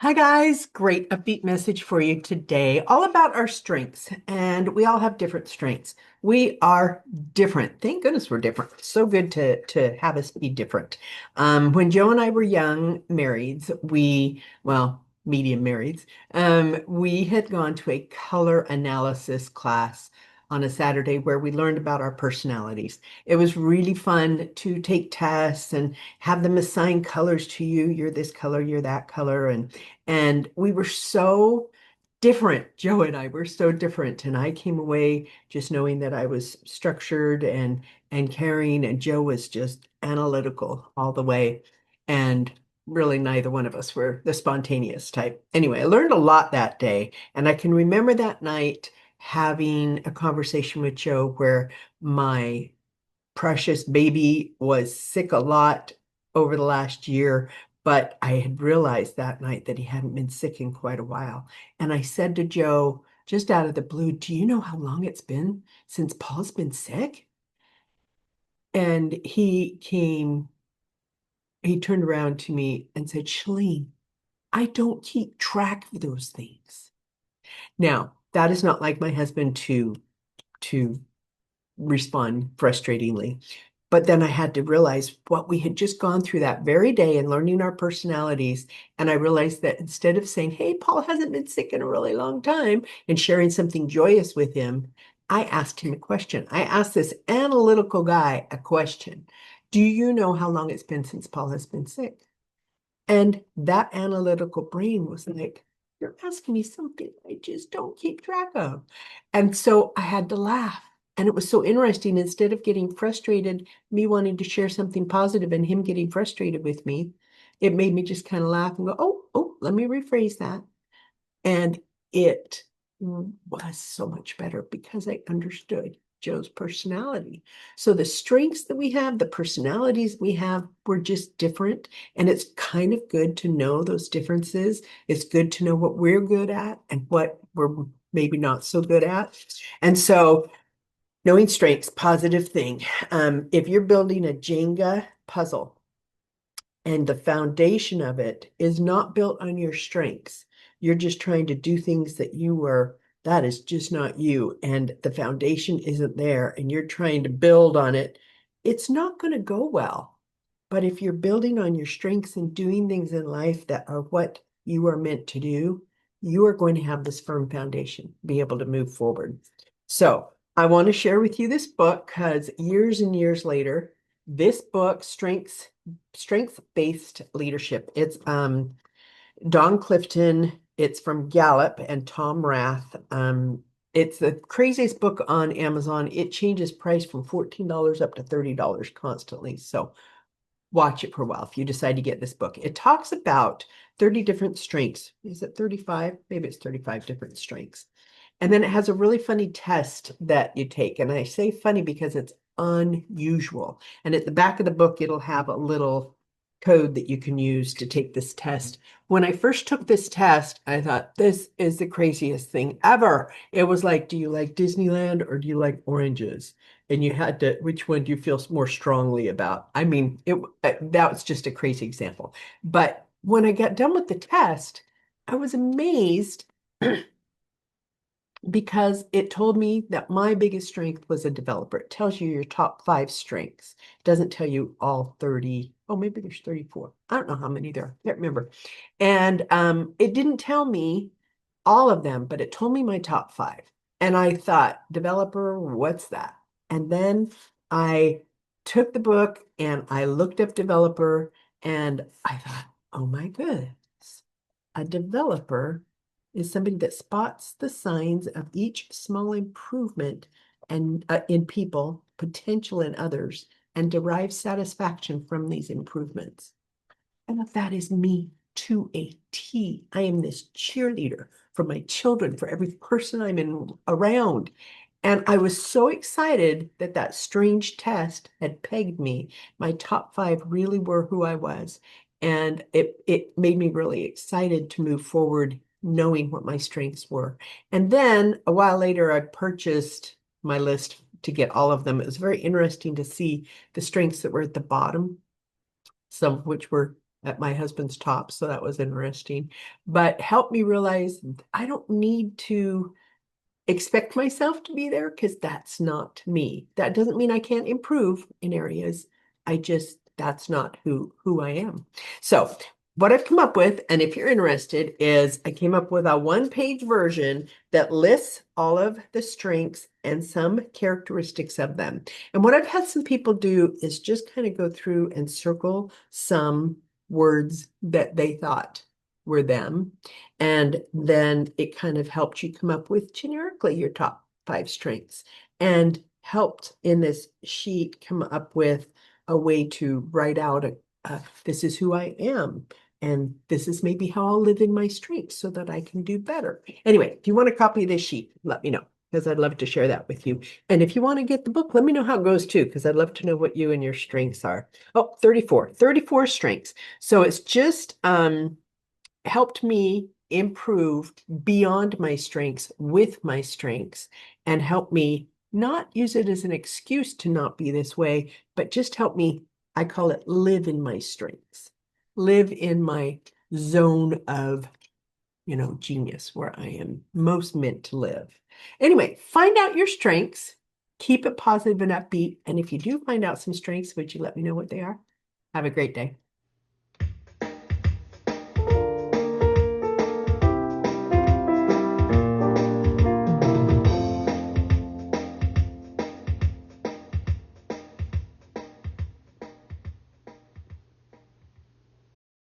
Hi guys, great upbeat message for you today, all about our strengths. And we all have different strengths. We are different. Thank goodness we're different. So good to have us be different. When Joe and I were young marrieds, medium marrieds, we had gone to a color analysis class on a Saturday where we learned about our personalities. It was really fun to take tests and have them assign colors to you. You're this color, you're that color, and we were so different. Joe and I were so different. And I came away just knowing that I was structured and caring, and Joe was just analytical all the way. And really neither one of us were the spontaneous type. Anyway, I learned a lot that day. And I can remember that night having a conversation with Joe where my precious baby was sick a lot over the last year, but I had realized that night that he hadn't been sick in quite a while. And I said to Joe, just out of the blue, do you know how long it's been since Paul's been sick? And he turned around to me and said, Shalene, I don't keep track of those things. Now, that is not like my husband to respond frustratingly. But then I had to realize what we had just gone through that very day and learning our personalities. And I realized that instead of saying, hey, Paul hasn't been sick in a really long time and sharing something joyous with him, I asked him a question. I asked this analytical guy a question. Do you know how long it's been since Paul has been sick? And that analytical brain was like, you're asking me something I just don't keep track of. And so I had to laugh. And it was so interesting. Instead of getting frustrated, me wanting to share something positive and him getting frustrated with me, it made me just kind of laugh and go, oh, let me rephrase that. And it was so much better because I understood Joe's personality. So the strengths that we have, the personalities we have, were just different. And it's kind of good to know those differences. It's good to know what we're good at and what we're maybe not so good at. And so knowing strengths, positive thing. If you're building a Jenga puzzle, and the foundation of it is not built on your strengths. You're just trying to do things that is just not you. And the foundation isn't there, and you're trying to build on it. It's not going to go well. But if you're building on your strengths and doing things in life that are what you are meant to do, you are going to have this firm foundation, be able to move forward. So I want to share with you this book because years and years later, this book, Strength-Based Leadership. It's Don Clifton. It's from Gallup and Tom Rath. It's the craziest book on Amazon. It changes price from $14 up to $30 constantly. So watch it for a while if you decide to get this book. It talks about 30 different strengths. Is it 35? Maybe it's 35 different strengths. And then it has a really funny test that you take. And I say funny because it's unusual. And at the back of the book, it'll have a little code that you can use to take this test. When I first took this test, I thought, this is the craziest thing ever. It was like, do you like Disneyland or do you like oranges? And you had to, which one do you feel more strongly about? I mean, that was just a crazy example. But when I got done with the test, I was amazed because it told me that my biggest strength was a developer. It tells you your top 5 strengths. It doesn't tell you all 30. Oh, maybe there's 34. I don't know how many there are. I can't remember. And it didn't tell me all of them, but it told me my top 5. And I thought, developer, what's that? And then I took the book and I looked up developer and I thought, oh my goodness, a developer is somebody that spots the signs of each small improvement and in people, potential in others, and derives satisfaction from these improvements. And that is me to a T. I am this cheerleader for my children, for every person I'm in around. And I was so excited that that strange test had pegged me. My top 5 really were who I was. And it made me really excited to move forward, knowing what my strengths were. And then a while later, I purchased my list to get all of them. It was very interesting to see the strengths that were at the bottom, some of which were at my husband's top, so that was interesting. But helped me realize I don't need to expect myself to be there because that's not me. That doesn't mean I can't improve in areas. I just that's not who I am. So what I've come up with, and if you're interested, is I came up with a one-page version that lists all of the strengths and some characteristics of them. And what I've had some people do is just kind of go through and circle some words that they thought were them. And then it kind of helped you come up with generically your top 5 strengths and helped in this sheet come up with a way to write out this is who I am. And this is maybe how I'll live in my strengths so that I can do better. Anyway, if you want a copy of this sheet, let me know because I'd love to share that with you. And if you want to get the book, let me know how it goes too, because I'd love to know what you and your strengths are. Oh, 34 strengths. So it's just helped me improve beyond my strengths with my strengths and help me not use it as an excuse to not be this way, but just help me, I call it live in my strengths, live in my zone of, genius where I am most meant to live. Anyway, find out your strengths, keep it positive and upbeat. And if you do find out some strengths, would you let me know what they are? Have a great day.